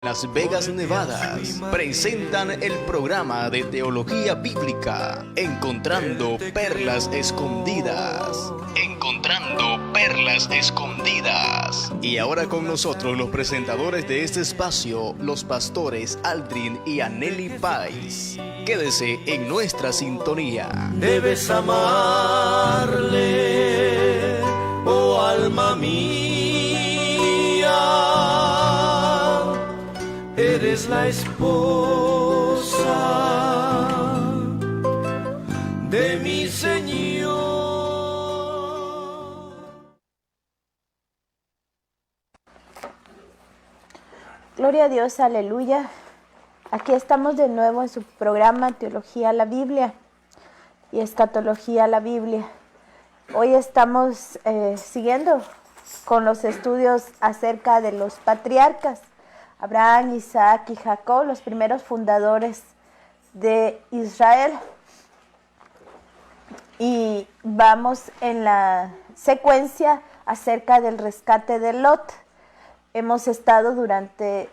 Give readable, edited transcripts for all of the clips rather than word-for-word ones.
Las Vegas, Nevada, presentan el programa de teología bíblica, Encontrando Perlas Escondidas. Encontrando Perlas Escondidas. Y ahora con nosotros los presentadores de este espacio, los pastores Aldrin y Anneli Pais. Quédese en nuestra sintonía. Debes amarle, oh alma mía. Eres la esposa de mi Señor. Gloria a Dios, aleluya. Aquí estamos de nuevo en su programa Teología a la Biblia y Escatología a la Biblia. Hoy estamos siguiendo con los estudios acerca de los patriarcas. Abraham, Isaac y Jacob, los primeros fundadores de Israel. Y vamos en la secuencia acerca del rescate de Lot. Hemos estado durante,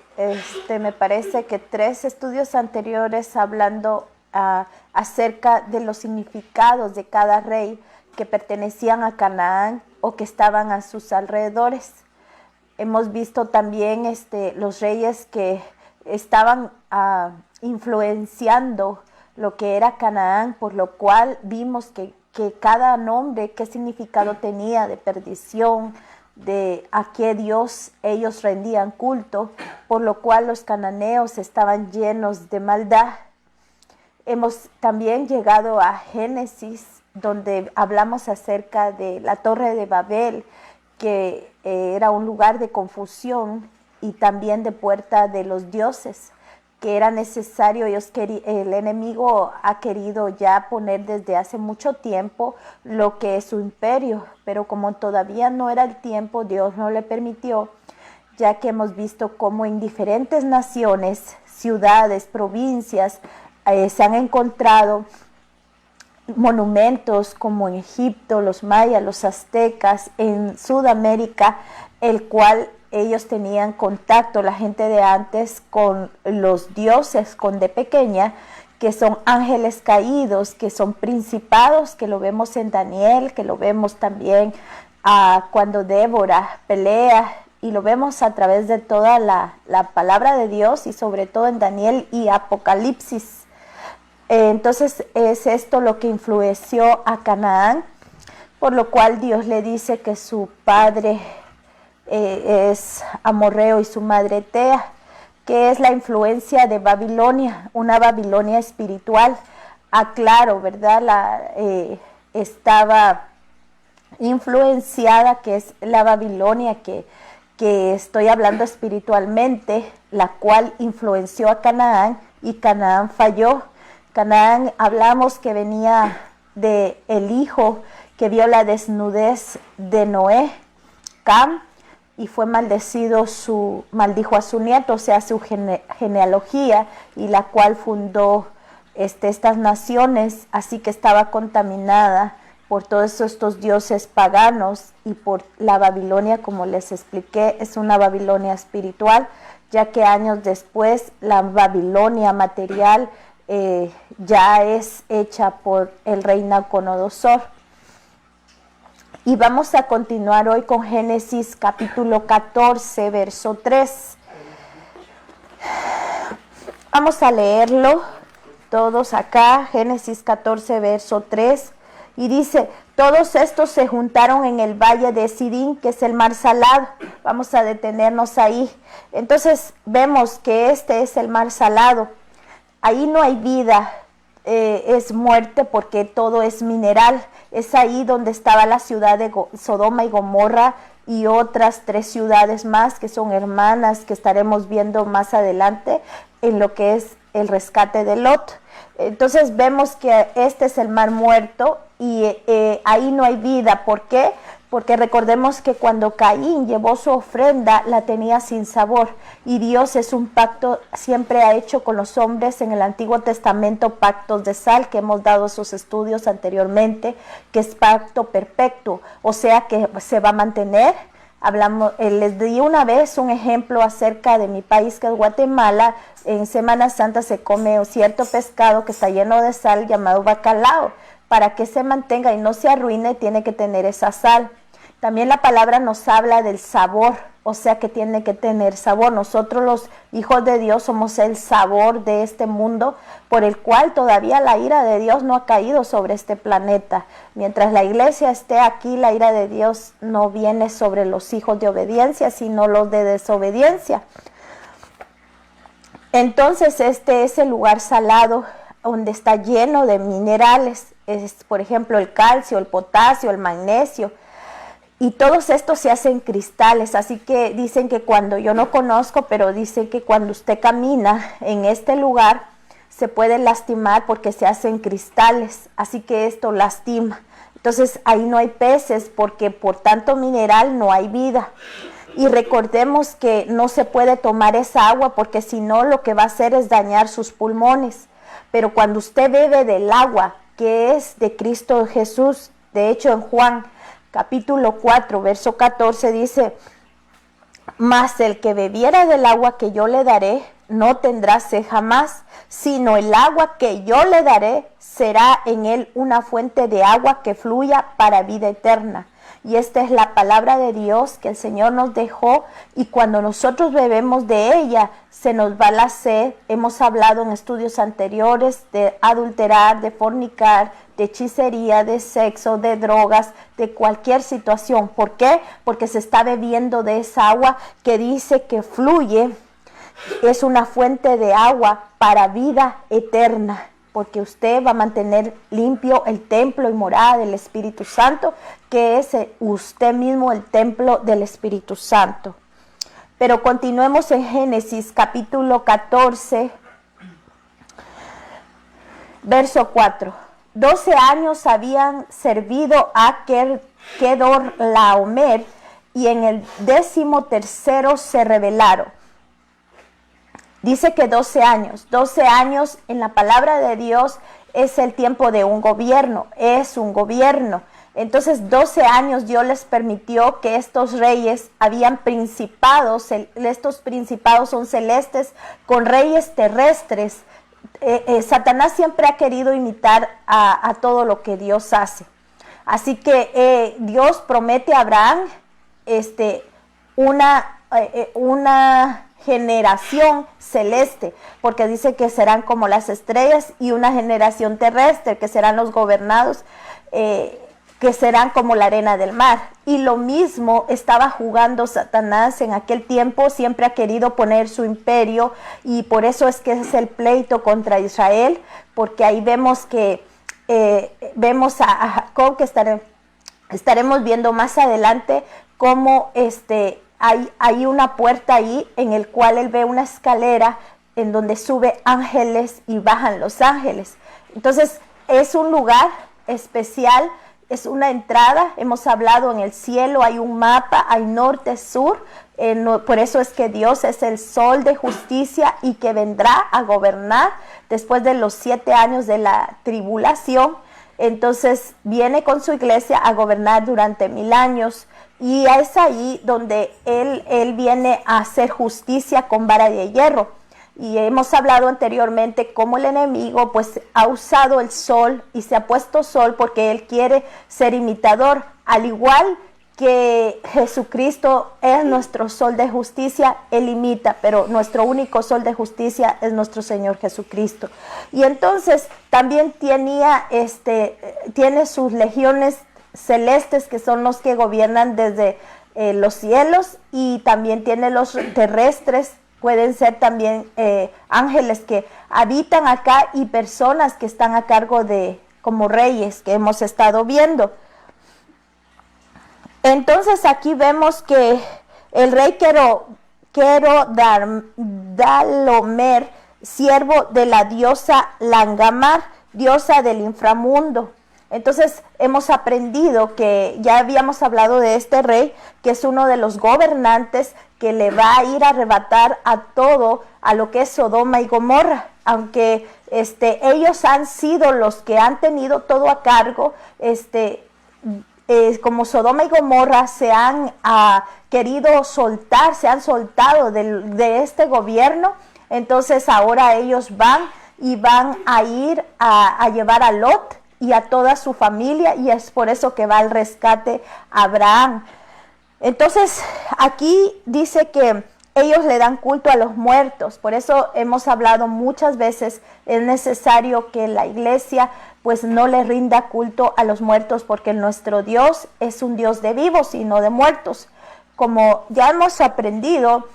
me parece que 3 estudios anteriores hablando acerca de los significados de cada rey que pertenecían a Canaán o que estaban a sus alrededores. Hemos visto también los reyes que estaban influenciando lo que era Canaán, por lo cual vimos que cada nombre, qué significado tenía de perdición, de a qué Dios ellos rendían culto, por lo cual los cananeos estaban llenos de maldad. Hemos también llegado a Génesis, donde hablamos acerca de la Torre de Babel, que era un lugar de confusión y también de puerta de los dioses, que era necesario. El enemigo ha querido ya poner desde hace mucho tiempo lo que es su imperio, pero como todavía no era el tiempo, Dios no le permitió, ya que hemos visto cómo en diferentes naciones, ciudades, provincias, se han encontrado monumentos como en Egipto, los mayas, los aztecas, en Sudamérica, el cual ellos tenían contacto, la gente de antes, con los dioses, con de pequeña, que son ángeles caídos, que son principados, que lo vemos en Daniel, que lo vemos también cuando Débora pelea, y lo vemos a través de toda la palabra de Dios, y sobre todo en Daniel y Apocalipsis. Entonces es esto lo que influenció a Canaán, por lo cual Dios le dice que su padre es amorreo y su madre Tea, que es la influencia de Babilonia, una Babilonia espiritual. Aclaro, ¿verdad? Estaba influenciada, que es la Babilonia que estoy hablando espiritualmente, la cual influenció a Canaán y Canaán falló. Canaán, hablamos que venía de el hijo que vio la desnudez de Noé, Cam, y fue maldijo a su nieto, o sea, su genealogía, y la cual fundó estas naciones, así que estaba contaminada por todos estos dioses paganos y por la Babilonia, como les expliqué, es una Babilonia espiritual, ya que años después la Babilonia material ya es hecha por el rey Nabucodonosor. Y vamos a continuar hoy con Génesis capítulo 14, verso 3. Vamos a leerlo todos acá, Génesis 14, verso 3. Y dice, todos estos se juntaron en el valle de Sidín, que es el mar salado. Vamos a detenernos ahí. Entonces vemos que este es el mar salado. Ahí no hay vida, es muerte porque todo es mineral. Es ahí donde estaba la ciudad de Sodoma y Gomorra y otras 3 ciudades más que son hermanas, que estaremos viendo más adelante en lo que es el rescate de Lot. Entonces vemos que este es el mar muerto y ahí no hay vida. ¿Por qué? Porque recordemos que cuando Caín llevó su ofrenda, la tenía sin sabor. Y Dios es un pacto, siempre ha hecho con los hombres en el Antiguo Testamento pactos de sal, que hemos dado esos estudios anteriormente, que es pacto perpetuo. O sea que se va a mantener Les di una vez un ejemplo acerca de mi país, que es Guatemala. En Semana Santa se come un cierto pescado que está lleno de sal llamado bacalao. Para que se mantenga y no se arruine, tiene que tener esa sal. También la palabra nos habla del sabor, o sea que tiene que tener sabor. Nosotros los hijos de Dios somos el sabor de este mundo, por el cual todavía la ira de Dios no ha caído sobre este planeta. Mientras la iglesia esté aquí, la ira de Dios no viene sobre los hijos de obediencia, sino los de desobediencia. Entonces este es el lugar salado donde está lleno de minerales, por ejemplo el calcio, el potasio, el magnesio. Y todos estos se hacen cristales, así que dicen que cuando, yo no conozco, pero dicen que cuando usted camina en este lugar se puede lastimar porque se hacen cristales, así que esto lastima. Entonces ahí no hay peces porque por tanto mineral no hay vida. Y recordemos que no se puede tomar esa agua porque si no lo que va a hacer es dañar sus pulmones. Pero cuando usted bebe del agua que es de Cristo Jesús, de hecho en Juan capítulo 4, verso 14 dice: mas el que bebiera del agua que yo le daré, no tendrá sed jamás, sino el agua que yo le daré será en él una fuente de agua que fluya para vida eterna. Y esta es la palabra de Dios que el Señor nos dejó, y cuando nosotros bebemos de ella, se nos va la sed. Hemos hablado en estudios anteriores de adulterar, de fornicar, de hechicería, de sexo, de drogas, de cualquier situación. ¿Por qué? Porque se está bebiendo de esa agua que dice que fluye, es una fuente de agua para vida eterna, porque usted va a mantener limpio el templo y morada del Espíritu Santo, que es usted mismo el templo del Espíritu Santo. Pero continuemos en Génesis capítulo 14, verso 4. 12 años habían servido a Kedorlaomer, y en el 13º se rebelaron. Dice que 12 años. 12 años en la palabra de Dios es el tiempo de un gobierno, es un gobierno. Entonces 12 años Dios les permitió que estos reyes habían principados, estos principados son celestes con reyes terrestres. Satanás siempre ha querido imitar a todo lo que Dios hace. Así que Dios promete a Abraham una generación celeste, porque dice que serán como las estrellas, y una generación terrestre, que serán los gobernados, que serán como la arena del mar. Y lo mismo estaba jugando Satanás en aquel tiempo. Siempre ha querido poner su imperio, y por eso es que es el pleito contra Israel, porque ahí vemos que vemos a Jacob, que estaremos viendo más adelante cómo hay una puerta ahí en el cual él ve una escalera en donde sube ángeles y bajan los ángeles. Entonces es un lugar especial, es una entrada. Hemos hablado en el cielo, hay un mapa, hay norte, sur. Por eso es que Dios es el sol de justicia y que vendrá a gobernar después de los 7 años de la tribulación. Entonces viene con su iglesia a gobernar durante 1000 años. Y es ahí donde él viene a hacer justicia con vara de hierro. Y hemos hablado anteriormente cómo el enemigo pues ha usado el sol y se ha puesto sol porque él quiere ser imitador. Al igual que Jesucristo es nuestro sol de justicia, él imita, pero nuestro único sol de justicia es nuestro Señor Jesucristo. Y entonces también tiene sus legiones celestes, que son los que gobiernan desde los cielos, y también tiene los terrestres. Pueden ser también ángeles que habitan acá, y personas que están a cargo de como reyes que hemos estado viendo. Entonces aquí vemos que el rey Kedorlaomer, siervo de la diosa Langamar, diosa del inframundo. Entonces hemos aprendido que ya habíamos hablado de este rey, que es uno de los gobernantes que le va a ir a arrebatar a todo, a lo que es Sodoma y Gomorra. Aunque ellos han sido los que han tenido todo a cargo, como Sodoma y Gomorra se han querido soltar, se han soltado de este gobierno, entonces ahora ellos van a ir a llevar a Lot y a toda su familia, y es por eso que va al rescate a Abraham. Entonces aquí dice que ellos le dan culto a los muertos. Por eso hemos hablado muchas veces, es necesario que la iglesia pues no le rinda culto a los muertos, porque nuestro Dios es un Dios de vivos y no de muertos. Como ya hemos aprendido,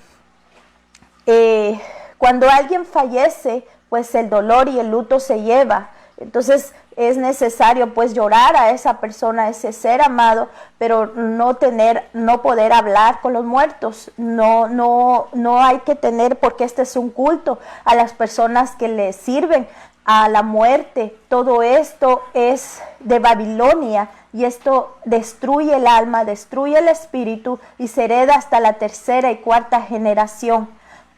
cuando alguien fallece, pues el dolor y el luto se lleva. Entonces es necesario pues llorar a esa persona, a ese ser amado, pero no poder hablar con los muertos. No hay que tener, porque este es un culto a las personas que le sirven, a la muerte. Todo esto es de Babilonia, y esto destruye el alma, destruye el espíritu, y se hereda hasta la tercera y cuarta generación.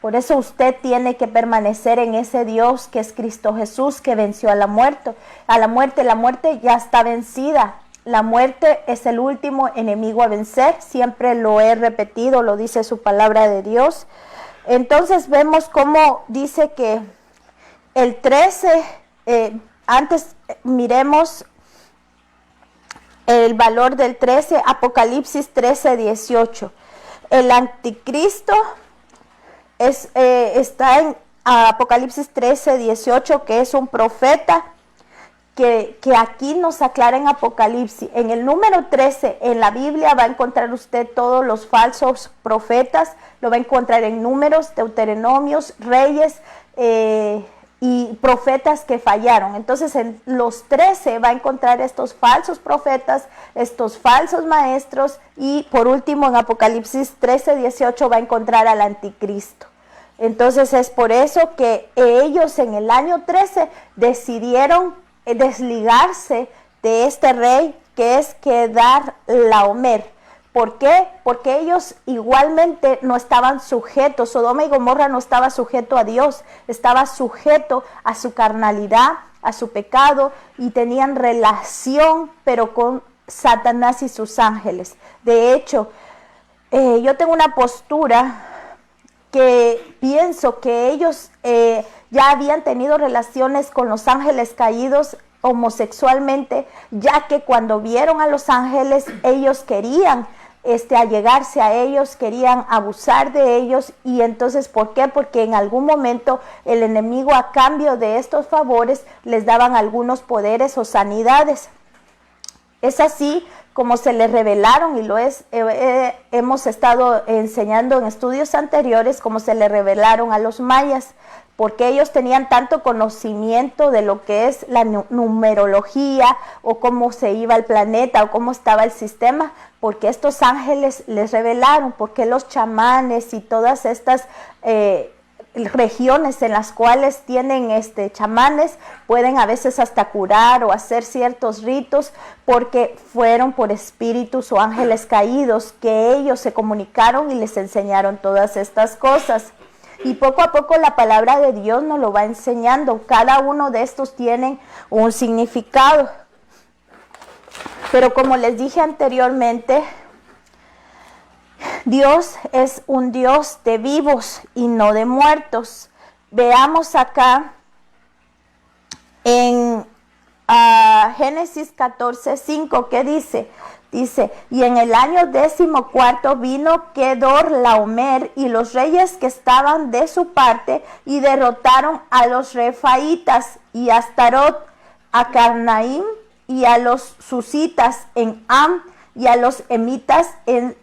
Por eso usted tiene que permanecer en ese Dios que es Cristo Jesús, que venció a la muerte. La muerte ya está vencida. La muerte es el último enemigo a vencer. Siempre lo he repetido, lo dice su palabra de Dios. Entonces vemos cómo dice que el 13, antes miremos el valor del 13, Apocalipsis 13, 18. El anticristo está en Apocalipsis 13, 18, que es un profeta que aquí nos aclara en Apocalipsis. En el número 13 en la Biblia va a encontrar usted todos los falsos profetas, lo va a encontrar en Números, Deuteronomios, Reyes y profetas que fallaron. Entonces en los 13 va a encontrar estos falsos profetas, estos falsos maestros, y por último en Apocalipsis 13, 18 va a encontrar al anticristo. Entonces es por eso que ellos en el año 13 decidieron desligarse de este rey, que es Kedorlaomer. ¿Por qué? Porque ellos igualmente no estaban sujetos, Sodoma y Gomorra no estaba sujeto a Dios, estaba sujeto a su carnalidad, a su pecado, y tenían relación pero con Satanás y sus ángeles. De hecho, yo tengo una postura que pienso que ellos ya habían tenido relaciones con los ángeles caídos homosexualmente, ya que cuando vieron a los ángeles, ellos querían allegarse a ellos, querían abusar de ellos. Y entonces, ¿por qué? Porque en algún momento el enemigo, a cambio de estos favores, les daban algunos poderes o sanidades. Es así como se les revelaron, y hemos estado enseñando en estudios anteriores cómo se le revelaron a los mayas, porque ellos tenían tanto conocimiento de lo que es la numerología, o cómo se iba el planeta, o cómo estaba el sistema, porque estos ángeles les revelaron, porque los chamanes y todas estas regiones en las cuales tienen chamanes pueden a veces hasta curar o hacer ciertos ritos, porque fueron por espíritus o ángeles caídos que ellos se comunicaron y les enseñaron todas estas cosas. Y poco a poco la palabra de Dios nos lo va enseñando. Cada uno de estos tienen un significado. Pero como les dije anteriormente, Dios es un Dios de vivos y no de muertos. Veamos acá en Génesis 14:5, ¿qué dice? Dice, y en el año 14 vino Kedorlaomer y los reyes que estaban de su parte, y derrotaron a los refaitas y a Astarot, a Carnaim y a los susitas en Am, y a los emitas en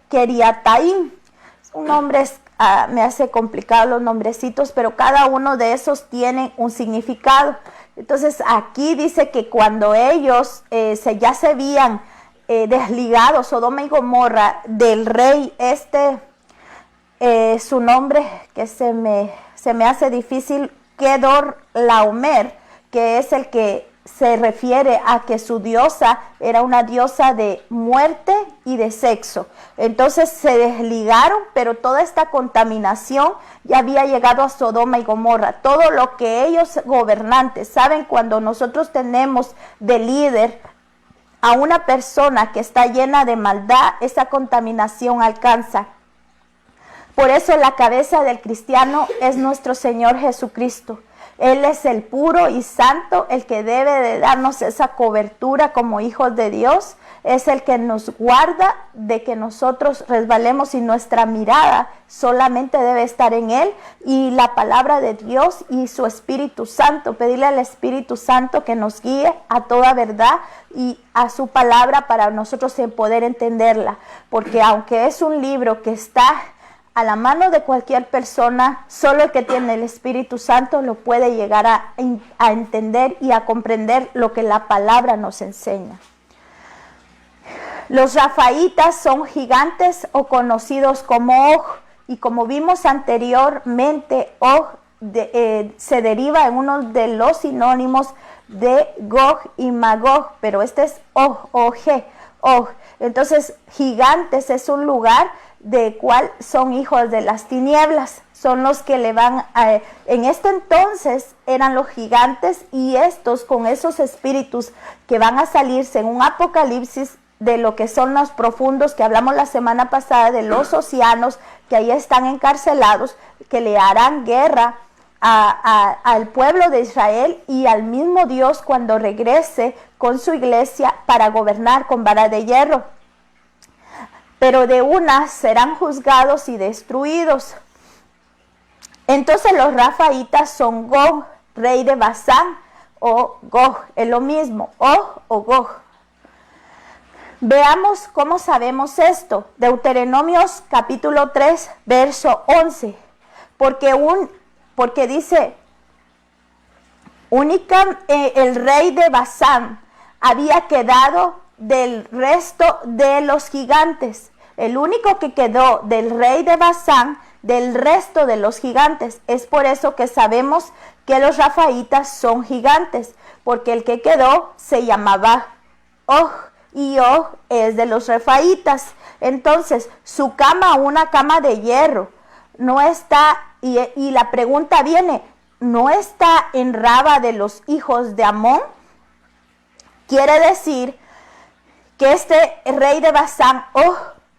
Kiriataim. Son nombres, me hace complicado los nombrecitos, pero cada uno de esos tiene un significado. Entonces aquí dice que cuando ellos ya se habían desligado, Sodoma y Gomorra, del rey su nombre que se me hace difícil, Kedorlaomer, que es el que se refiere a que su diosa era una diosa de muerte y de sexo. Entonces se desligaron, pero toda esta contaminación ya había llegado a Sodoma y Gomorra. Todo lo que ellos gobernantes, saben, cuando nosotros tenemos de líder a una persona que está llena de maldad, esa contaminación alcanza. Por eso la cabeza del cristiano es nuestro Señor Jesucristo. Él es el puro y santo, el que debe de darnos esa cobertura como hijos de Dios. Es el que nos guarda de que nosotros resbalemos, y nuestra mirada solamente debe estar en Él y la palabra de Dios y su Espíritu Santo. Pedirle al Espíritu Santo que nos guíe a toda verdad y a su palabra para nosotros poder entenderla. Porque aunque es un libro que está a la mano de cualquier persona, solo el que tiene el Espíritu Santo lo puede llegar a entender y a comprender lo que la palabra nos enseña. Los Rafaítas son gigantes o conocidos como Og, y como vimos anteriormente, Og se deriva en uno de los sinónimos de Gog y Magog, pero este es Og, Og. Entonces, gigantes es un lugar de cual son hijos de las tinieblas, son los que le van a, en este entonces eran los gigantes, y estos con esos espíritus que van a salirse en un apocalipsis de lo que son los profundos, que hablamos la semana pasada, de los océanos, que ahí están encarcelados, que le harán guerra al pueblo de Israel y al mismo Dios cuando regrese con su iglesia para gobernar con vara de hierro. Pero de una serán juzgados y destruidos. Entonces los Rafaítas son Gog, rey de Basán, o Gog, es lo mismo, Og o Gog. Veamos cómo sabemos esto. Deuteronomios capítulo 3, verso 11. Porque dice, el rey de Basán había quedado del resto de los gigantes. El único que quedó del rey de Basán, del resto de los gigantes. Es por eso que sabemos que los Rafaítas son gigantes, porque el que quedó se llamaba Og, y Og es de los Rafaítas. Entonces, su cama, una cama de hierro, no está, y la pregunta viene, ¿no está en Raba de los hijos de Amón? Quiere decir que este rey de Basán,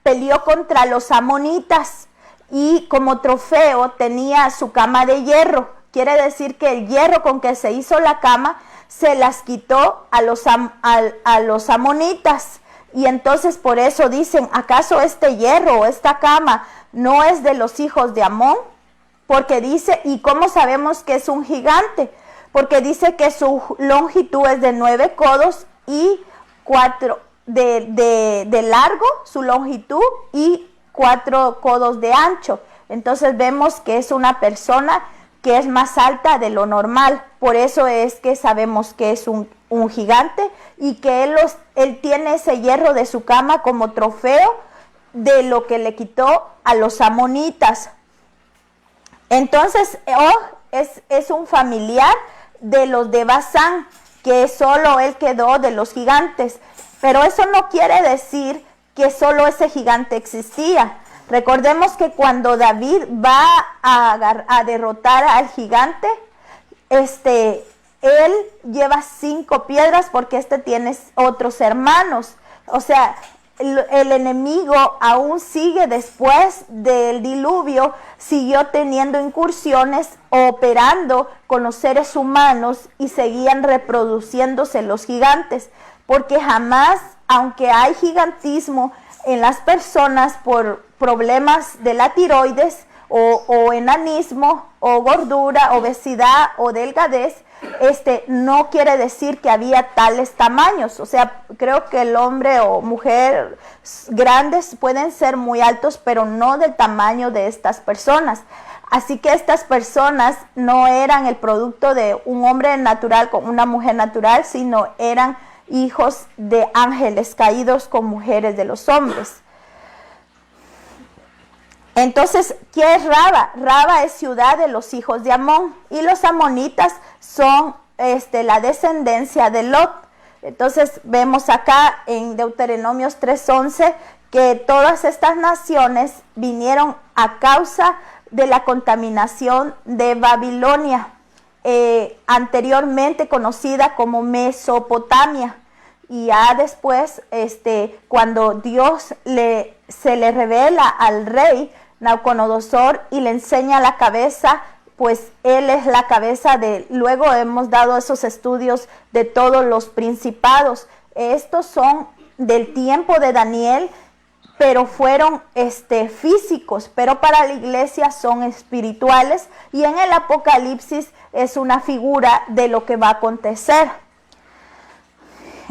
peleó contra los amonitas y como trofeo tenía su cama de hierro. Quiere decir que el hierro con que se hizo la cama se las quitó a los amonitas. Y entonces por eso dicen, ¿acaso este hierro o esta cama no es de los hijos de Amón? Porque dice, ¿y cómo sabemos que es un gigante? Porque dice que su longitud es de 9 codos y 4 de largo, su longitud, y 4 codos de ancho. Entonces vemos que es una persona que es más alta de lo normal. Por eso es que sabemos que es un gigante, y que él tiene ese hierro de su cama como trofeo de lo que le quitó a los amonitas. Entonces es un familiar de los de Basán, que solo él quedó de los gigantes. Pero eso no quiere decir que solo ese gigante existía. Recordemos que cuando David va a derrotar al gigante, él lleva 5 piedras porque tiene otros hermanos. O sea, el enemigo aún sigue después del diluvio, siguió teniendo incursiones, operando con los seres humanos, y seguían reproduciéndose los gigantes. Porque jamás, aunque hay gigantismo en las personas por problemas de la tiroides o enanismo o gordura, obesidad o delgadez, no quiere decir que había tales tamaños. O sea, creo que el hombre o mujer grandes pueden ser muy altos, pero no del tamaño de estas personas. Así que estas personas no eran el producto de un hombre natural con una mujer natural, sino eran hijos de ángeles caídos con mujeres de los hombres. Entonces, ¿qué es Raba? Raba es ciudad de los hijos de Amón, y los amonitas son la descendencia de Lot. Entonces vemos acá en Deuteronomios 3:11 que todas estas naciones vinieron a causa de la contaminación de Babilonia, anteriormente conocida como Mesopotamia, y ya después, cuando Dios se le revela al rey Nabucodonosor y le enseña la cabeza, pues él es la cabeza luego hemos dado esos estudios de todos los principados. Estos son del tiempo de Daniel, pero fueron físicos, pero para la iglesia son espirituales, y en el Apocalipsis es una figura de lo que va a acontecer.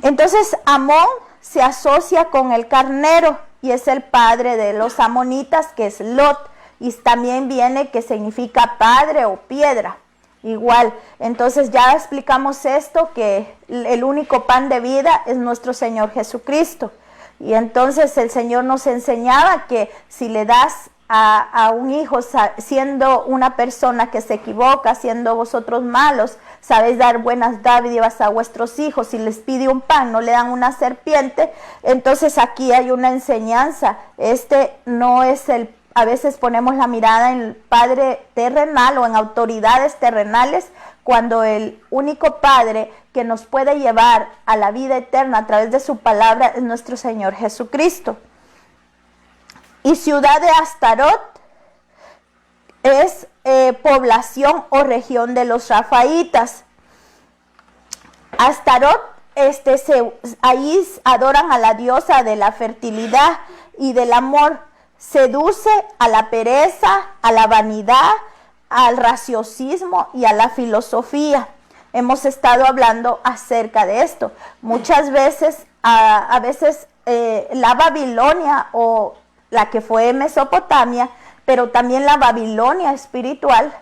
Entonces Amón se asocia con el carnero y es el padre de los amonitas, que es Lot, y también viene que significa padre o piedra. Igual, entonces ya explicamos esto, que el único pan de vida es nuestro Señor Jesucristo. Y entonces el Señor nos enseñaba que si le das a un hijo, siendo una persona que se equivoca, siendo vosotros malos, sabéis dar buenas dádivas a vuestros hijos, si les pide un pan, no le dan una serpiente. Entonces aquí hay una enseñanza. No es a veces ponemos la mirada en el Padre terrenal o en autoridades terrenales, cuando el único Padre que nos puede llevar a la vida eterna a través de su palabra es nuestro Señor Jesucristo. Y ciudad de Astarot es población o región de los Rafaítas. Astarot, ahí adoran a la diosa de la fertilidad y del amor. Seduce a la pereza, a la vanidad, al raciocismo y a la filosofía. Hemos estado hablando acerca de esto. Muchas veces, a veces la Babilonia o la que fue Mesopotamia, pero también la Babilonia espiritual,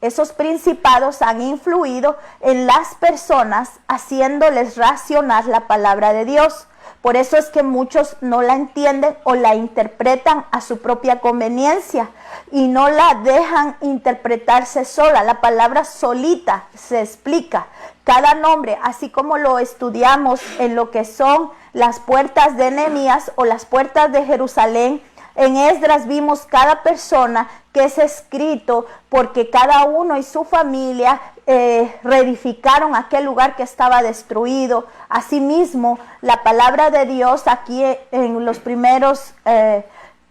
esos principados han influido en las personas, haciéndoles racionar la palabra de Dios. Por eso es que muchos no la entienden o la interpretan a su propia conveniencia y no la dejan interpretarse sola. La palabra solita se explica. Cada nombre, así como lo estudiamos en lo que son las puertas de Nehemías o las puertas de Jerusalén, en Esdras vimos cada persona que es escrito porque cada uno y su familia reedificaron aquel lugar que estaba destruido. Asimismo, la palabra de Dios aquí en los primeros,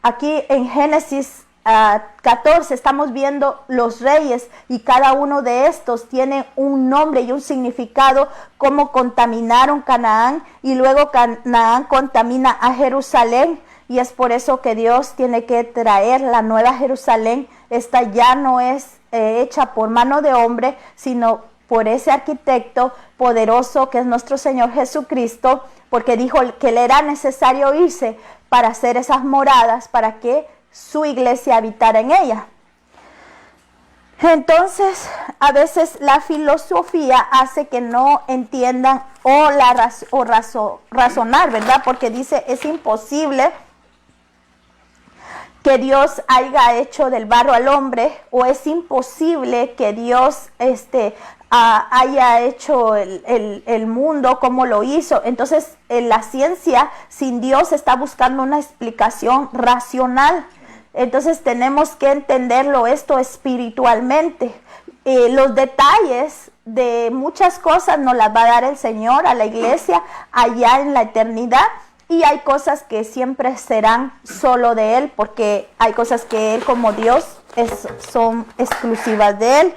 aquí en Génesis 14 estamos viendo los reyes y cada uno de estos tiene un nombre y un significado, cómo contaminaron Canaán y luego Canaán contamina a Jerusalén. Y es por eso que Dios tiene que traer la nueva Jerusalén. Esta ya no es hecha por mano de hombre, sino por ese arquitecto poderoso que es nuestro Señor Jesucristo, porque dijo que le era necesario irse para hacer esas moradas, para que su iglesia habitara en ella. Entonces, a veces la filosofía hace que no entiendan razonar, ¿verdad? Porque dice, es imposible que Dios haya hecho del barro al hombre, o es imposible que Dios haya hecho el mundo como lo hizo. Entonces la ciencia sin Dios está buscando una explicación racional. Entonces tenemos que entenderlo esto espiritualmente. Los detalles de muchas cosas nos las va a dar el Señor a la iglesia allá en la eternidad. Y hay cosas que siempre serán solo de Él, porque hay cosas que Él como Dios son exclusivas de Él.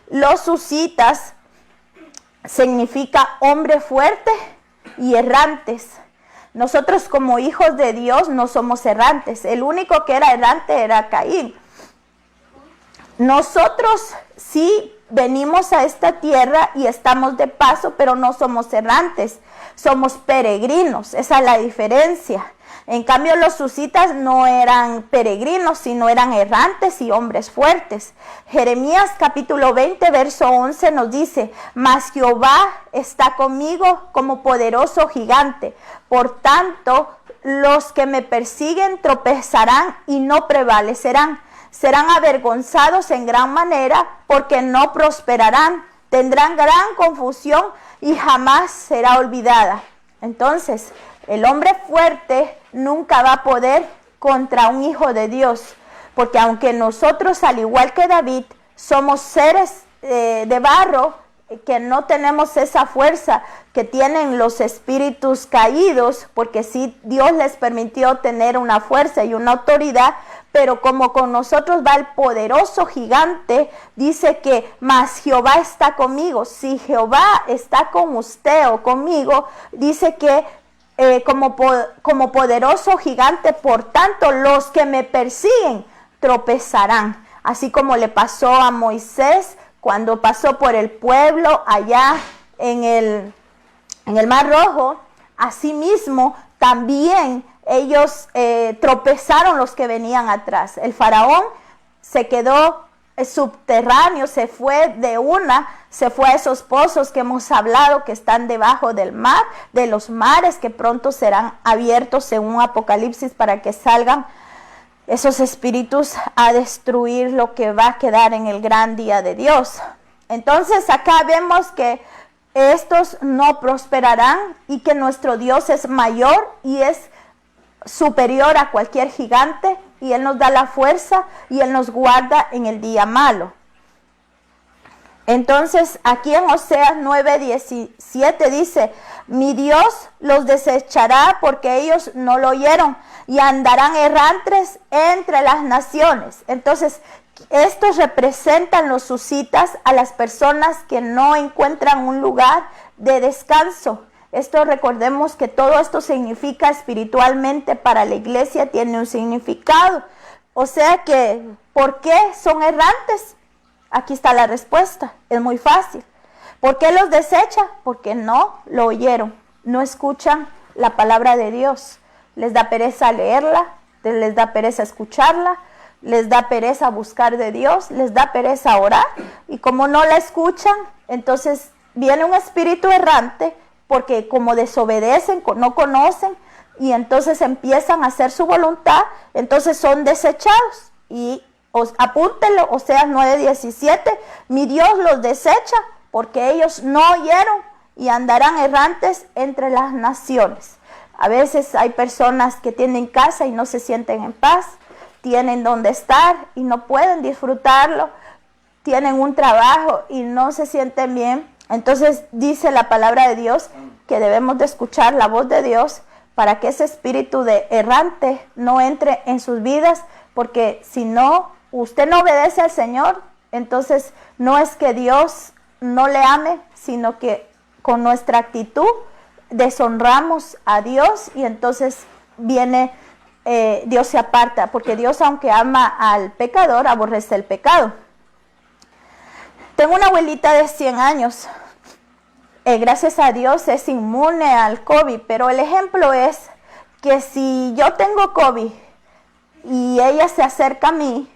Los susitas significa hombre fuerte y errantes. Nosotros como hijos de Dios no somos errantes. El único que era errante era Caín. Nosotros sí venimos a esta tierra y estamos de paso, pero no somos errantes. Somos peregrinos, esa es la diferencia. En cambio, los susitas no eran peregrinos, sino eran errantes y hombres fuertes. Jeremías capítulo 20, verso 11 nos dice, mas Jehová está conmigo como poderoso gigante. Por tanto, los que me persiguen tropezarán y no prevalecerán. Serán avergonzados en gran manera porque no prosperarán. Tendrán gran confusión y jamás será olvidada. Entonces, el hombre fuerte nunca va a poder contra un hijo de Dios, porque aunque nosotros, al igual que David, somos seres de barro, que no tenemos esa fuerza que tienen los espíritus caídos, porque sí, Dios les permitió tener una fuerza y una autoridad, pero como con nosotros va el poderoso gigante, dice que mas Jehová está conmigo. Si Jehová está con usted o conmigo, dice que como poderoso gigante, por tanto los que me persiguen tropezarán. Así como le pasó a Moisés cuando pasó por el pueblo allá en el Mar Rojo, asimismo también ellos tropezaron los que venían atrás. El faraón se quedó subterráneo, se fue a esos pozos que hemos hablado, que están debajo del mar, de los mares que pronto serán abiertos según Apocalipsis para que salgan esos espíritus a destruir lo que va a quedar en el gran día de Dios. Entonces acá vemos que estos no prosperarán y que nuestro Dios es mayor y es superior a cualquier gigante, y Él nos da la fuerza y Él nos guarda en el día malo. Entonces aquí en Oseas 9:17 dice: mi Dios los desechará porque ellos no lo oyeron y andarán errantes entre las naciones. Entonces estos representan los susitas, a las personas que no encuentran un lugar de descanso. Esto, recordemos que todo esto significa espiritualmente para la iglesia, tiene un significado. O sea que, ¿por qué son errantes? Aquí está la respuesta, es muy fácil. ¿Por qué los desecha? Porque no lo oyeron, no escuchan la palabra de Dios. Les da pereza leerla, les da pereza escucharla, les da pereza buscar de Dios, les da pereza orar. Y como no la escuchan, entonces viene un espíritu errante, porque como desobedecen, no conocen, y entonces empiezan a hacer su voluntad, entonces son desechados. Y apúntenlo, Oseas 9:17, mi Dios los desecha porque ellos no oyeron y andarán errantes entre las naciones. A veces hay personas que tienen casa y no se sienten en paz, tienen donde estar y no pueden disfrutarlo, tienen un trabajo y no se sienten bien. Entonces dice la palabra de Dios que debemos de escuchar la voz de Dios para que ese espíritu de errante no entre en sus vidas, porque si no, usted no obedece al Señor, entonces no es que Dios no le ame, sino que con nuestra actitud deshonramos a Dios y entonces viene, Dios se aparta, porque Dios, aunque ama al pecador, aborrece el pecado. Tengo una abuelita de 100 años, gracias a Dios es inmune al COVID, pero el ejemplo es que si yo tengo COVID y ella se acerca a mí,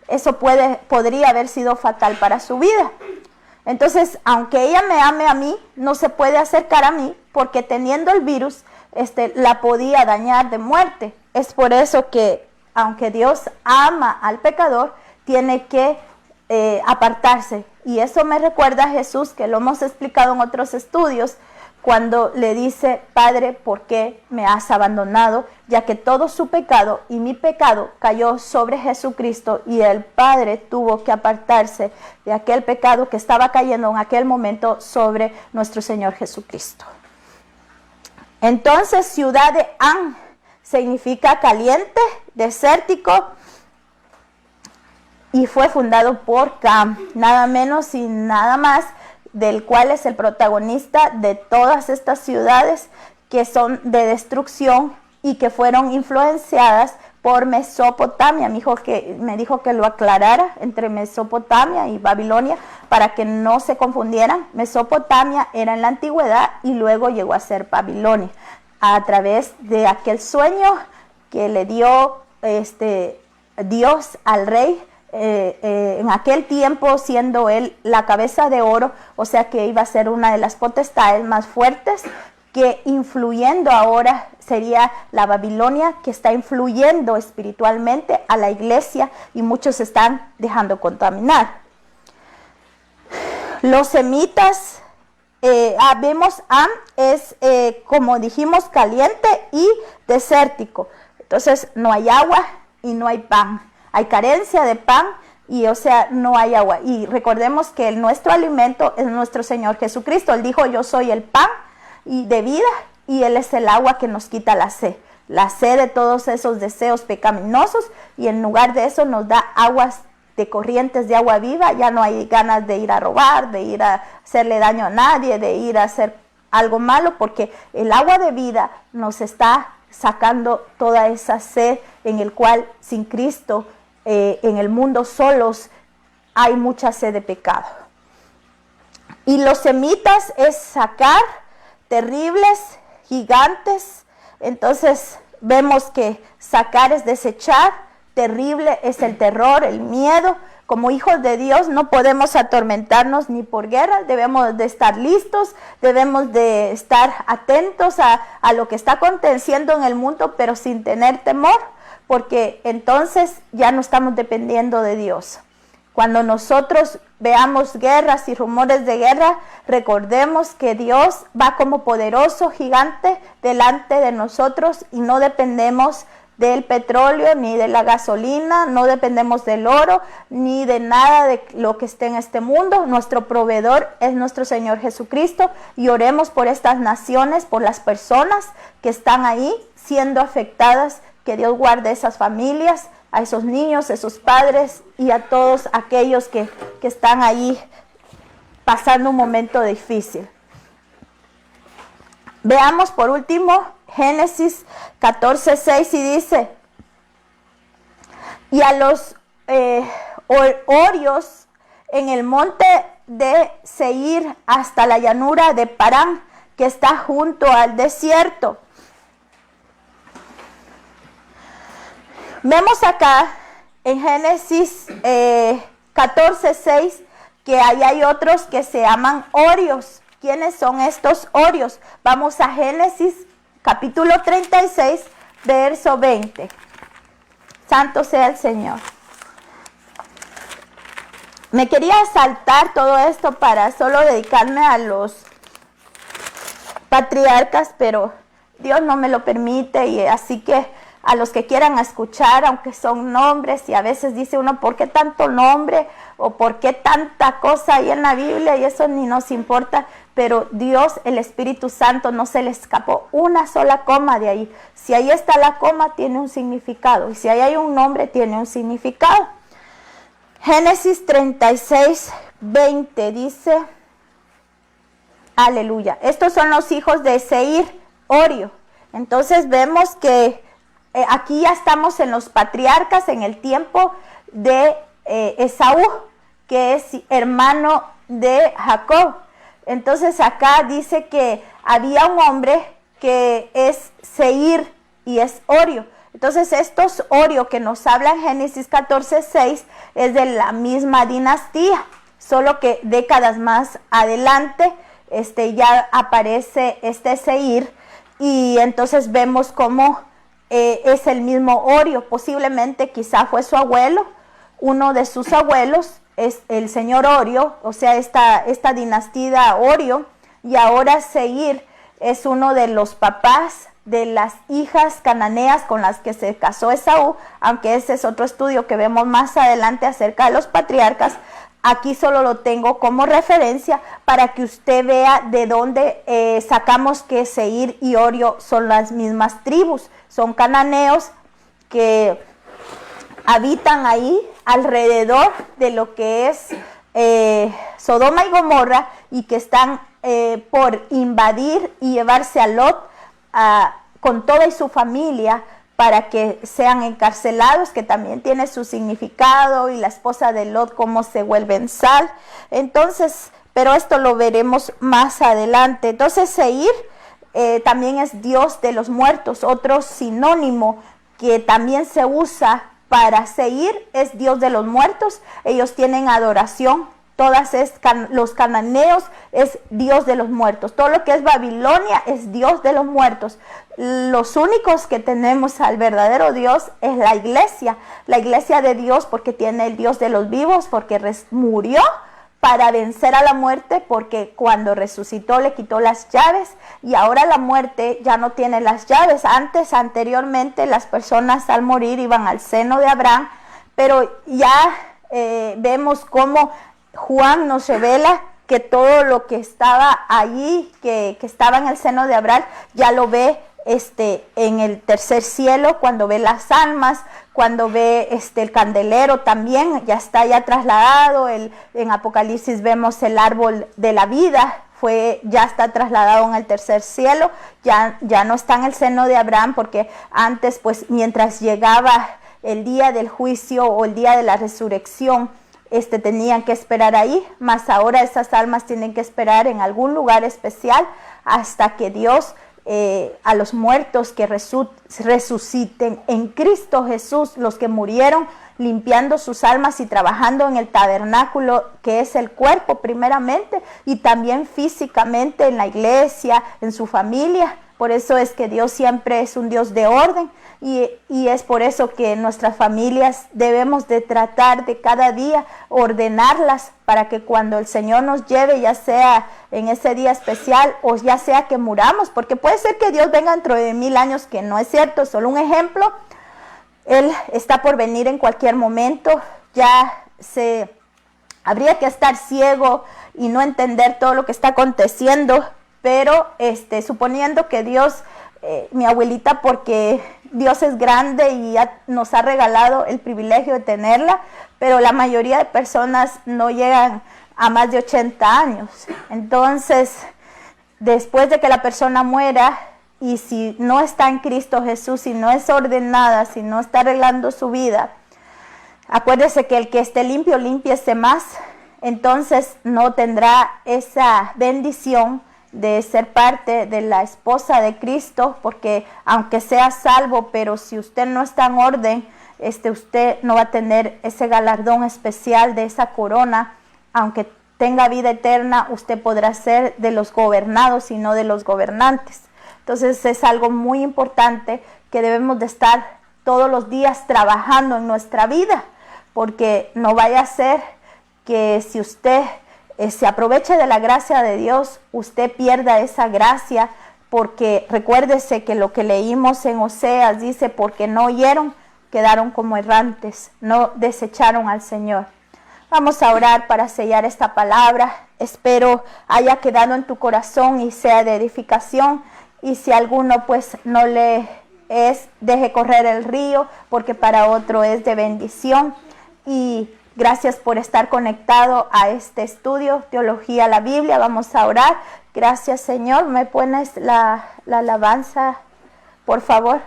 eso podría haber sido fatal para su vida. Entonces, aunque ella me ame a mí, no se puede acercar a mí, porque teniendo el virus, la podía dañar de muerte. Es por eso que, aunque Dios ama al pecador, tiene que apartarse. Y eso me recuerda a Jesús, que lo hemos explicado en otros estudios, cuando le dice: Padre, ¿por qué me has abandonado? Ya que todo su pecado y mi pecado cayó sobre Jesucristo, y el Padre tuvo que apartarse de aquel pecado que estaba cayendo en aquel momento sobre nuestro Señor Jesucristo. Entonces, ciudad de An significa caliente, desértico, y fue fundado por Cam, nada menos y nada más, del cual es el protagonista de todas estas ciudades que son de destrucción y que fueron influenciadas por Mesopotamia. Me dijo que lo aclarara entre Mesopotamia y Babilonia para que no se confundieran. Mesopotamia era en la antigüedad y luego llegó a ser Babilonia, a través de aquel sueño que le dio Dios al rey, en aquel tiempo, siendo él la cabeza de oro, o sea que iba a ser una de las potestades más fuertes, que influyendo ahora sería la Babilonia, que está influyendo espiritualmente a la iglesia y muchos se están dejando contaminar. Los semitas, vemos Am es, como dijimos, caliente y desértico. Entonces no hay agua y no hay pan. Hay carencia de pan y o sea, no hay agua. Y recordemos que nuestro alimento es nuestro Señor Jesucristo. Él dijo, yo soy el pan y de vida, y Él es el agua que nos quita la sed de todos esos deseos pecaminosos, y en lugar de eso nos da aguas de corrientes de agua viva. Ya no hay ganas de ir a robar, de ir a hacerle daño a nadie, de ir a hacer algo malo, porque el agua de vida nos está sacando toda esa sed en el cual sin Cristo en el mundo solos hay mucha sed de pecado. Y los semitas es sacar terribles, gigantes. Entonces vemos que sacar es desechar, terrible es el terror, el miedo. Como hijos de Dios no podemos atormentarnos ni por guerra, debemos de estar listos, debemos de estar atentos a lo que está aconteciendo en el mundo, pero sin tener temor, porque entonces ya no estamos dependiendo de Dios. Cuando nosotros veamos guerras y rumores de guerra, recordemos que Dios va como poderoso gigante delante de nosotros y no dependemos del petróleo, ni de la gasolina, no dependemos del oro, ni de nada de lo que esté en este mundo. Nuestro proveedor es nuestro Señor Jesucristo, y oremos por estas naciones, por las personas que están ahí siendo afectadas, que Dios guarde esas familias, a esos niños, a esos padres y a todos aquellos que están ahí pasando un momento difícil. Veamos por último Génesis 14:6, y dice, y a los horios en el monte de Seir hasta la llanura de Parán, que está junto al desierto. Vemos acá en Génesis 14:6 que ahí hay otros que se llaman horios. ¿Quiénes son estos horios? Vamos a Génesis capítulo 36, verso 20. Santo sea el Señor. Me quería saltar todo esto para solo dedicarme a los patriarcas, pero Dios no me lo permite, y así que a los que quieran escuchar, aunque son nombres, y a veces dice uno, ¿por qué tanto nombre? O ¿por qué tanta cosa hay en la Biblia? Y eso ni nos importa, pero Dios, el Espíritu Santo, no se le escapó una sola coma de ahí. Si ahí está la coma, tiene un significado, y si ahí hay un nombre, tiene un significado. Génesis 36, 20 dice, aleluya, estos son los hijos de Seir, Orio. Entonces vemos que aquí ya estamos en los patriarcas, en el tiempo de Esaú, que es hermano de Jacob. Entonces acá dice que había un hombre que es Seir y es Orio. Entonces estos Orio que nos habla en Génesis 14:6 es de la misma dinastía, solo que décadas más adelante ya aparece este Seir, y entonces vemos cómo es el mismo Orio. Posiblemente quizá fue su abuelo, uno de sus abuelos es el señor Orio, o sea, esta dinastía Orio, y ahora Seir es uno de los papás de las hijas cananeas con las que se casó Esaú, aunque ese es otro estudio que vemos más adelante acerca de los patriarcas. Aquí solo lo tengo como referencia para que usted vea de dónde sacamos que Seir y Orio son las mismas tribus. Son cananeos que habitan ahí alrededor de lo que es Sodoma y Gomorra, y que están por invadir y llevarse a Lot con toda y su familia para que sean encarcelados, que también tiene su significado, y la esposa de Lot cómo se vuelve en sal. Entonces, pero esto lo veremos más adelante. Entonces Seir también es Dios de los muertos. Otro sinónimo que también se usa para Seir es Dios de los muertos. Ellos tienen adoración. Los cananeos es Dios de los muertos. Todo lo que es Babilonia es Dios de los muertos. Los únicos que tenemos al verdadero Dios es la iglesia de Dios, porque tiene el Dios de los vivos, porque murió para vencer a la muerte, porque cuando resucitó le quitó las llaves, y ahora la muerte ya no tiene las llaves. Anteriormente las personas al morir iban al seno de Abraham, pero ya vemos cómo Juan nos revela que todo lo que estaba allí, que estaba en el seno de Abraham, ya lo ve en el tercer cielo, cuando ve las almas, cuando ve el candelero también, ya está ya trasladado. En Apocalipsis vemos el árbol de la vida, ya está trasladado en el tercer cielo, ya no está en el seno de Abraham, porque antes, pues, mientras llegaba el día del juicio o el día de la resurrección, tenían que esperar ahí, mas ahora esas almas tienen que esperar en algún lugar especial hasta que Dios, a los muertos que resuciten en Cristo Jesús, los que murieron limpiando sus almas y trabajando en el tabernáculo, que es el cuerpo primeramente, y también físicamente en la iglesia, en su familia. Por eso es que Dios siempre es un Dios de orden, y es por eso que nuestras familias debemos de tratar de cada día ordenarlas para que cuando el Señor nos lleve, ya sea en ese día especial o ya sea que muramos, porque puede ser que Dios venga dentro de 1000 años, que no es cierto, solo un ejemplo. Él está por venir en cualquier momento. Habría que estar ciego y no entender todo lo que está aconteciendo, pero suponiendo que Dios, mi abuelita, porque Dios es grande y nos ha regalado el privilegio de tenerla, pero la mayoría de personas no llegan a más de 80 años. Entonces, después de que la persona muera, y si no está en Cristo Jesús, si no es ordenada, si no está arreglando su vida, acuérdese que el que esté limpio, límpiese más. Entonces no tendrá esa bendición de ser parte de la esposa de Cristo, porque aunque sea salvo, pero si usted no está en orden, usted no va a tener ese galardón especial de esa corona. Aunque tenga vida eterna, usted podrá ser de los gobernados y no de los gobernantes. Entonces es algo muy importante que debemos de estar todos los días trabajando en nuestra vida, porque no vaya a ser que si usted se aproveche de la gracia de Dios, usted pierda esa gracia, porque recuérdese que lo que leímos en Oseas dice, porque no oyeron, quedaron como errantes, no desecharon al Señor. Vamos a orar para sellar esta palabra. Espero haya quedado en tu corazón y sea de edificación. Y si alguno pues no le es, deje correr el río, porque para otro es de bendición. Y gracias por estar conectado a este estudio, Teología la Biblia. Vamos a orar. Gracias, Señor. ¿Me pones la alabanza, por favor?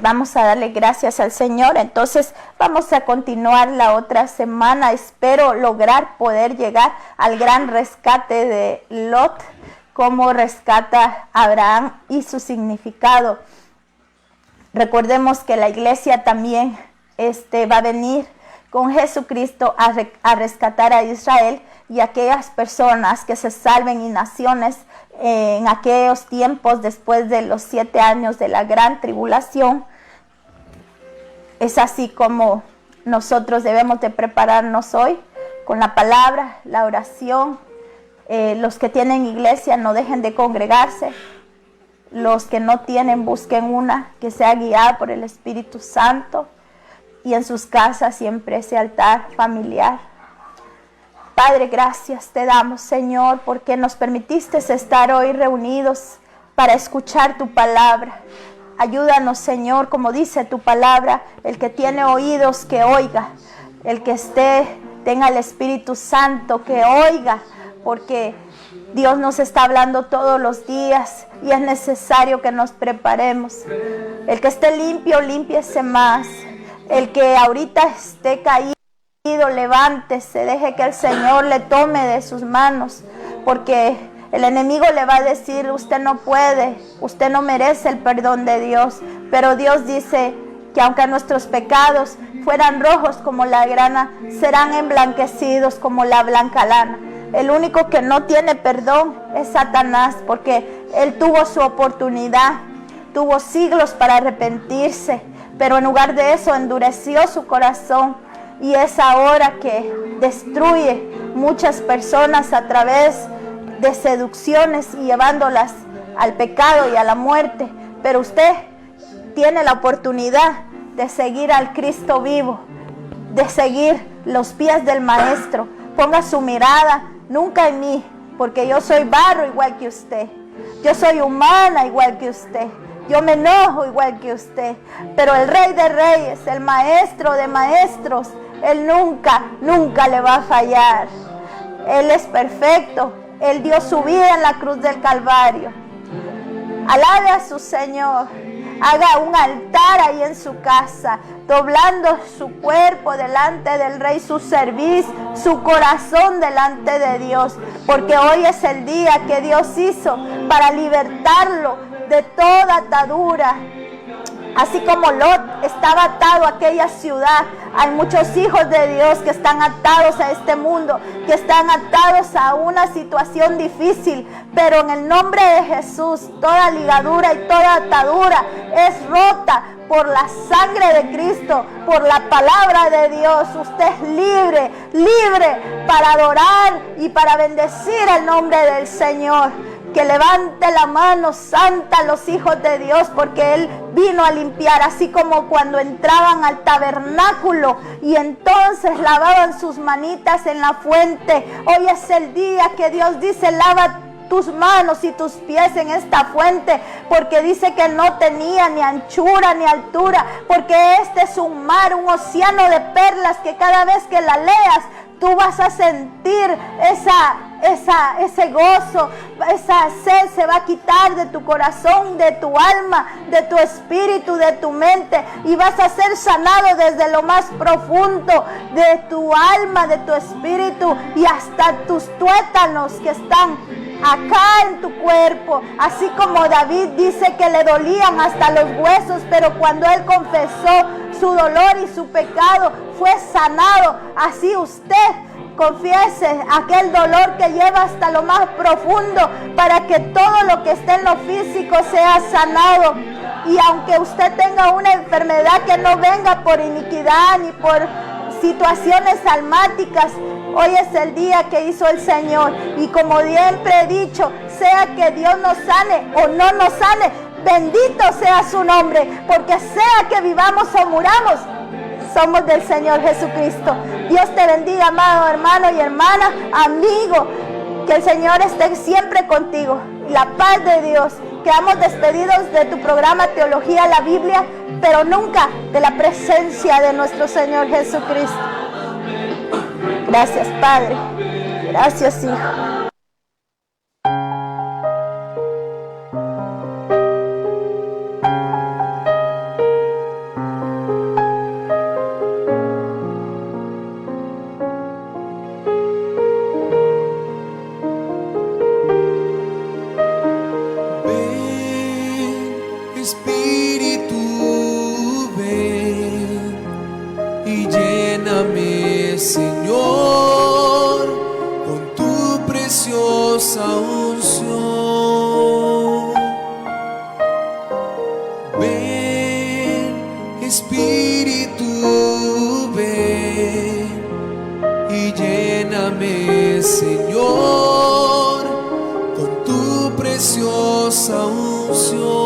Vamos a darle gracias al Señor. Entonces vamos a continuar la otra semana. Espero lograr poder llegar al gran rescate de Lot, cómo rescata a Abraham y su significado. Recordemos que la iglesia también va a venir con Jesucristo a rescatar a Israel y aquellas personas que se salven, y naciones en aquellos tiempos después de los 7 años de la gran tribulación. Es así como nosotros debemos de prepararnos hoy con la palabra, la oración. Los que tienen iglesia no dejen de congregarse. Los que no tienen, busquen una que sea guiada por el Espíritu Santo. Y en sus casas siempre ese altar familiar. Padre, gracias te damos, Señor, porque nos permitiste estar hoy reunidos para escuchar tu palabra. Ayúdanos, Señor, como dice tu palabra, el que tiene oídos que oiga, el que tenga el Espíritu Santo que oiga, porque Dios nos está hablando todos los días y es necesario que nos preparemos. El que esté limpio, límpiese más. El que ahorita esté caído, levántese, deje que el Señor le tome de sus manos, porque el enemigo le va a decir, usted no puede, usted no merece el perdón de Dios. Pero Dios dice que aunque nuestros pecados fueran rojos como la grana, serán emblanquecidos como la blanca lana. El único que no tiene perdón es Satanás, porque él tuvo su oportunidad, tuvo siglos para arrepentirse, pero en lugar de eso endureció su corazón, y es ahora que destruye muchas personas a través de seducciones y llevándolas al pecado y a la muerte. Pero usted tiene la oportunidad de seguir al Cristo vivo, de seguir los pies del Maestro. Ponga su mirada nunca en mí, porque yo soy barro igual que usted. Yo soy humana igual que usted. Yo me enojo igual que usted. Pero el Rey de Reyes, el Maestro de Maestros, Él nunca le va a fallar. Él es perfecto. Él dio su vida en la cruz del Calvario. Alabe a su Señor. Haga un altar ahí en su casa, doblando su cuerpo delante del Rey, su cerviz, su corazón delante de Dios, porque hoy es el día que Dios hizo para libertarlo de toda atadura. Así como Lot estaba atado a aquella ciudad, hay muchos hijos de Dios que están atados a este mundo, que están atados a una situación difícil, pero en el nombre de Jesús, toda ligadura y toda atadura es rota por la sangre de Cristo, por la palabra de Dios. Usted es libre, libre para adorar y para bendecir el nombre del Señor. Que levante la mano santa a los hijos de Dios, porque Él vino a limpiar, así como cuando entraban al tabernáculo y entonces lavaban sus manitas en la fuente. Hoy es el día que Dios dice: lava tus manos y tus pies en esta fuente, porque dice que no tenía ni anchura ni altura, porque este es un mar, un océano de perlas, que cada vez que la leas tú vas a sentir ese gozo, esa sed se va a quitar de tu corazón, de tu alma, de tu espíritu, de tu mente, y vas a ser sanado desde lo más profundo de tu alma, de tu espíritu y hasta tus tuétanos que están acá en tu cuerpo. Así como David dice que le dolían hasta los huesos, pero cuando él confesó su dolor y su pecado, fue sanado. Así usted confiese aquel dolor que lleva hasta lo más profundo, para que todo lo que esté en lo físico sea sanado. Y aunque usted tenga una enfermedad que no venga por iniquidad ni por situaciones almáticas, hoy es el día que hizo el Señor. Y como siempre he dicho, sea que Dios nos sane o no nos sane, bendito sea su nombre, porque sea que vivamos o muramos, somos del Señor Jesucristo. Dios te bendiga, amado hermano y hermana, amigo. Que el Señor esté siempre contigo. La paz de Dios. Quedamos despedidos de tu programa Teología la Biblia, pero nunca de la presencia de nuestro Señor Jesucristo. Gracias, Padre. Gracias, Hijo. Espíritu, ven y lléname, Señor, con tu preciosa unción. Ven, Espíritu, ven y lléname, Señor, con tu preciosa unción.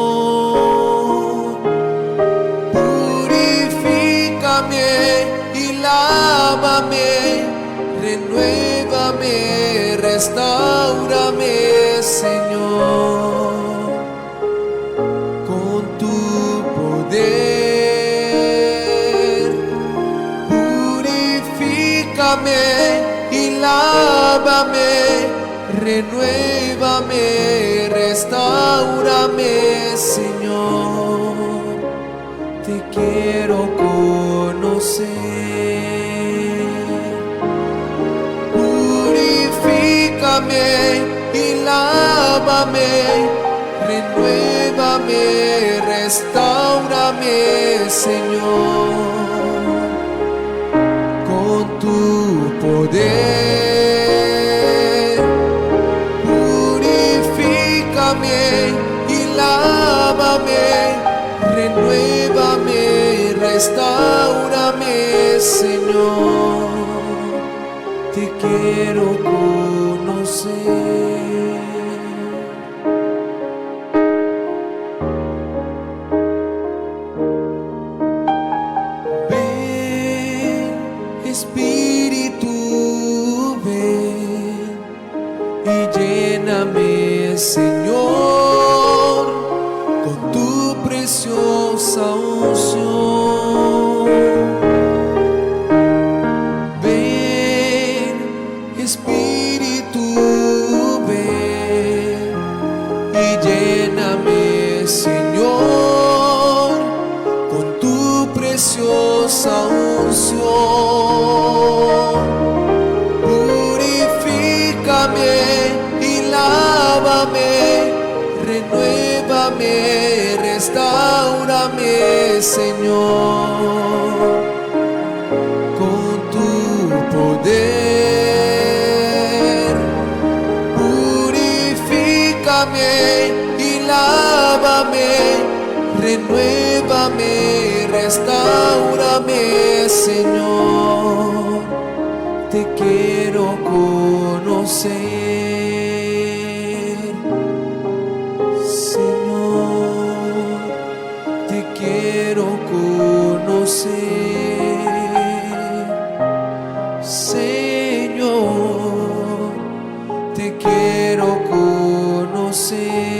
Y lávame, renuévame, restáurame, Señor, con tu poder. Purifícame y lávame, renuévame, restáurame, Señor. Te quiero conocer. Purifícame y lávame, renuévame, restáurame, Señor, con tu poder. Purifícame y lávame, renuévame, restáurame, Señor, te quiero conocer. Ven, Señor, con tu preciosa unción. Ven, Espíritu, ven y lléname, Señor, con tu preciosa unción. Purifícame y lávame, renuévame, restáurame, Señor, con tu poder. Purifícame y lávame, renuévame, restáurame, Señor, te quiero conocer, Señor, te quiero conocer, Señor, te quiero conocer.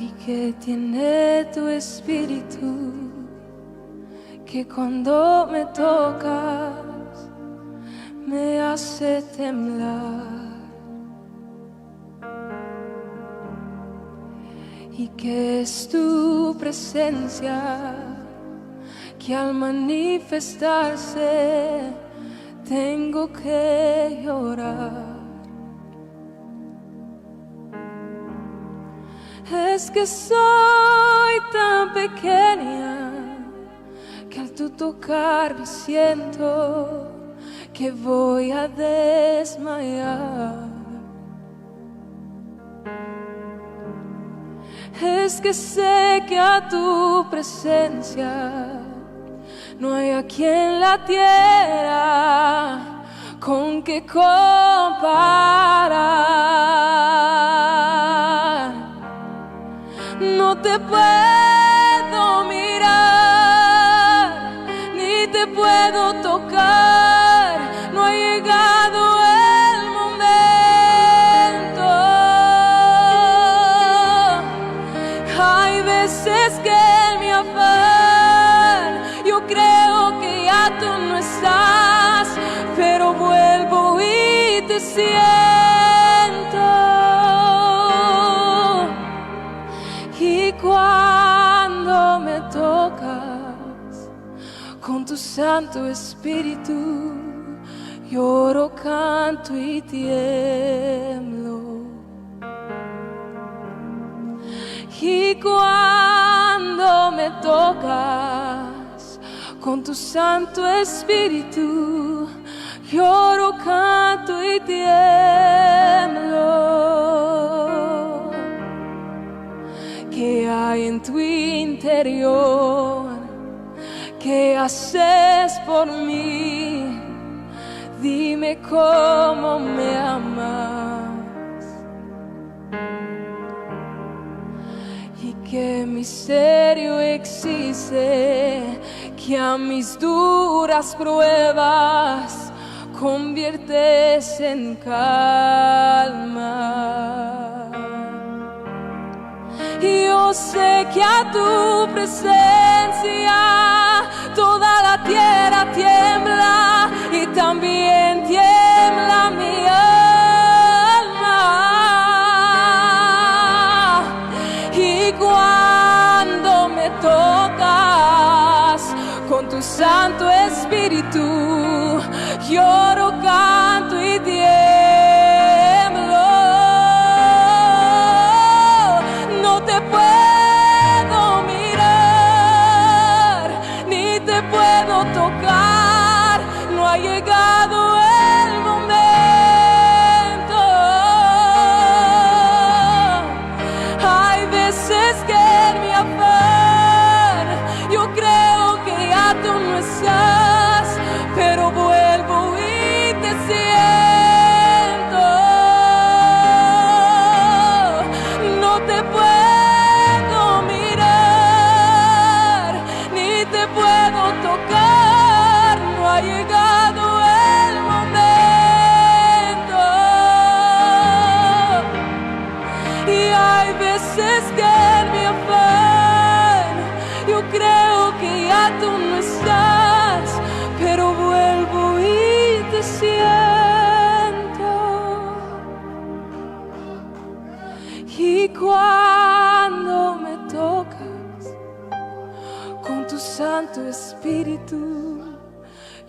¿Y qué tiene tu espíritu que cuando me tocas me hace temblar? ¿Y qué es tu presencia que al manifestarse tengo que llorar? Es que soy tan pequeña que al tu tocarme siento que voy a desmayar. Es que sé que a tu presencia no hay aquí en la tierra con que comparar. No te puedo mirar, ni te puedo tocar, no ha llegado el momento. Hay veces que en mi afán yo creo que ya tú no estás, pero vuelvo y te siento. Y cuando me tocas con tu Santo Espíritu, lloro, canto y tiemblo. Y cuando me tocas con tu Santo Espíritu, lloro, canto y tiemblo. ¿Qué hay en tu interior? ¿Qué haces por mí? Dime cómo me amas. Y qué misterio existe que a mis duras pruebas conviertes en calma. Yo sé que a tu presencia toda la tierra tiembla y también tiembla mi alma. Y cuando me tocas con tu Santo Espíritu, lloro, canto y tiemblo. llegado el momento. Hay veces que en mi afán yo creo que ya tú no estás, pero vuelvo y te siento. No te puedo mirar, ni te puedo tocar, no ha llegado el momento. Y hay veces que en mi afán yo creo que ya tú no estás, pero vuelvo y te siento. Y cuando me tocas con tu Santo Espíritu,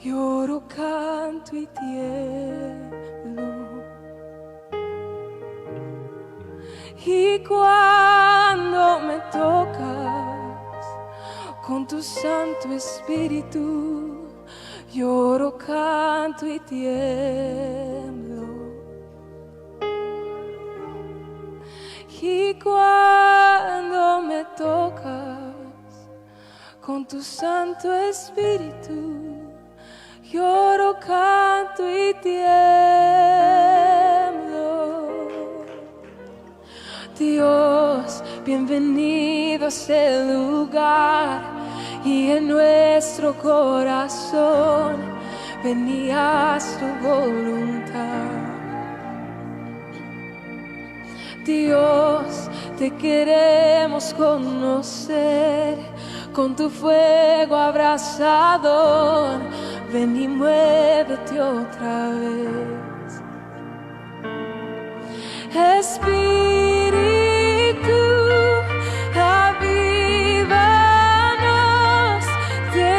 lloro, canto y tiemblo. Y cuando me tocas con tu Santo Espíritu, lloro, canto y tiemblo. Y cuando me tocas con tu Santo Espíritu, lloro, canto y tiemblo. Dios, bienvenido a este lugar, y en nuestro corazón venías tu voluntad. Dios, te queremos conocer con tu fuego abrasador. Ven y muévete otra vez. Espíritu, avívanos, te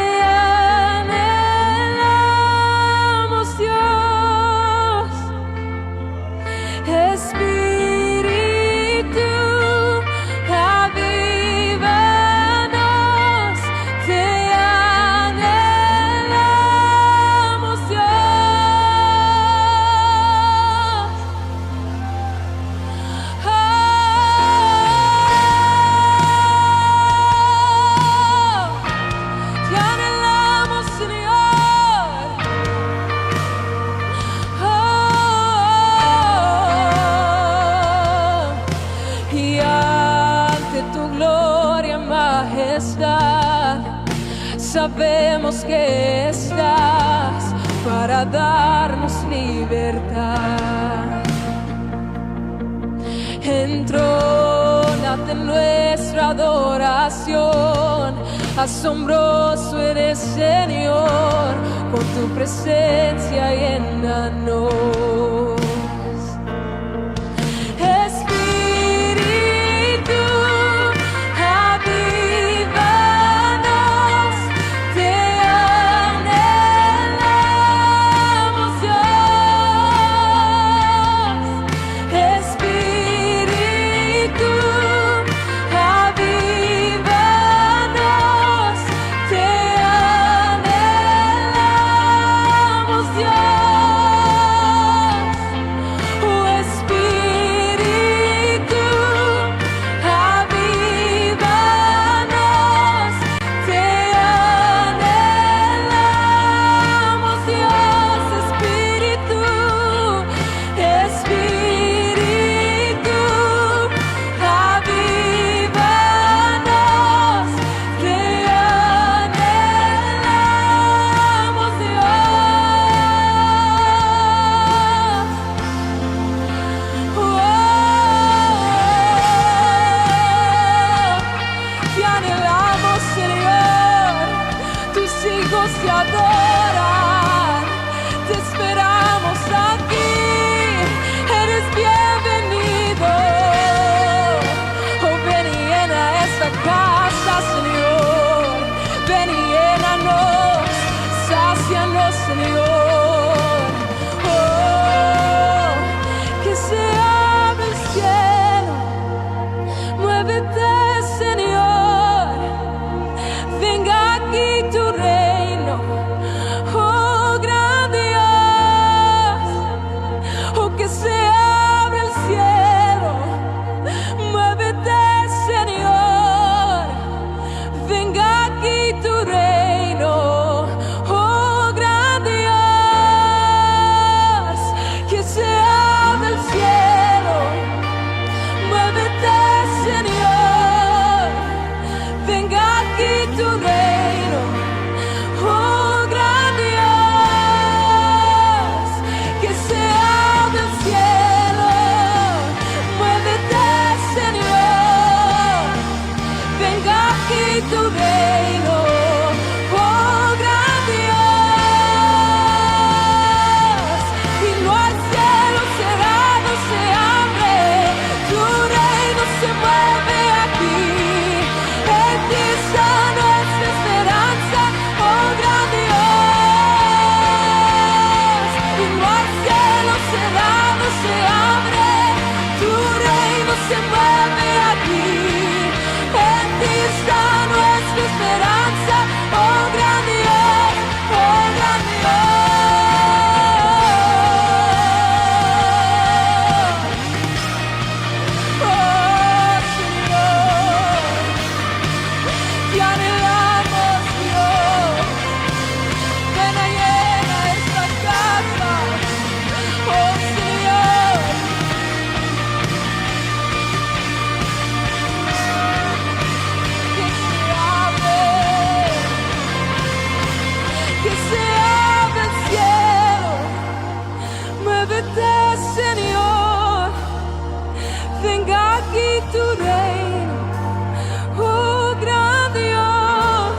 anhelamos, Dios. Espíritu, avívanos, te anhelamos, Dios. Te anhelamos, Señor. Y ante tu gloria, majestad, sabemos que estás para darnos libertad. Entrónate en nuestra adoración, asombroso eres, Señor, con tu presencia llénanos. Espíritu, avívanos, te anhelamos, Dios. Espíritu, avívanos, te anhelamos, Dios. se mueve aquí. En ti está nuestra esperanza, oh gran Dios, oh gran Dios. Oh Señor, te anhelamos Dios, ven a llenar esta casa, oh Señor. Que se abra el cielo, muévete Señor, venga aquí tu reino, oh gran Dios,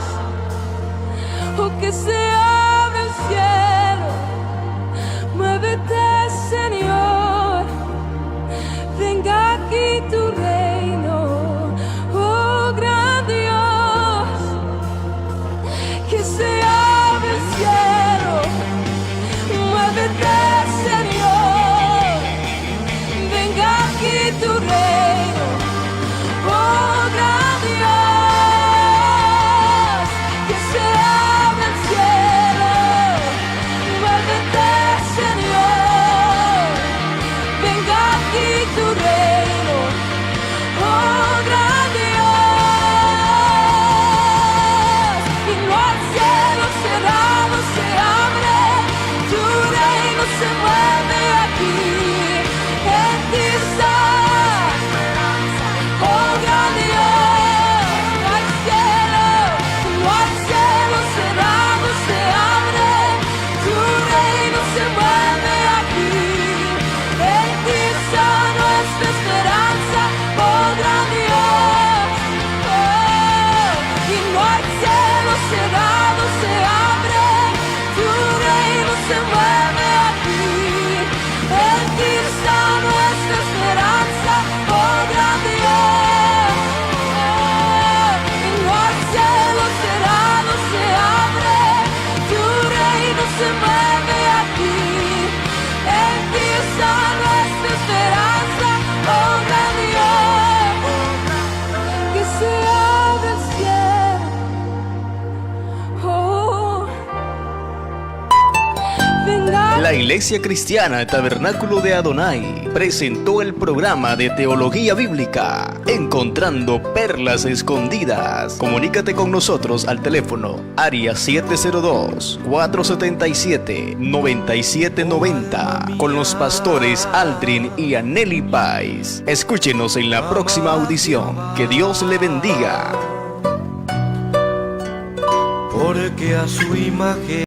oh que se abra el cielo, muévete Señor, venga aquí tu reino, oh gran Dios, que se abre el cielo, muévete Señor, venga aquí tu reino, oh gran Dios, que se abre el cielo, muévete Señor, venga aquí tu reino, oh gran Dios, y no al cielo cerrado se abre, tu reino se mueve aquí, en ti está, oh gran Dios, no al cielo cerrado se abre, tu reino se mueve aquí, en ti está nuestra esperanza, oh gran Dios, oh, y no hay cielo cerrado se abre, tu reino se mueve aquí, en ti está nuestra esperanza, oh gran Dios, oh, y no hay cielo cerrado se abre, tu reino se mueve aquí, en ti está nuestra esperanza, oh gran Dios, que se abre el cielo, oh, venga. La Iglesia Cristiana Tabernáculo de Adonai presentó el programa de Teología Bíblica, Encontrando Perlas Escondidas. Comunícate con nosotros al teléfono área 702-477-9790 con los pastores Aldrin y Anneli Pais. Escúchenos en la próxima audición. Que Dios le bendiga. porque a su imagen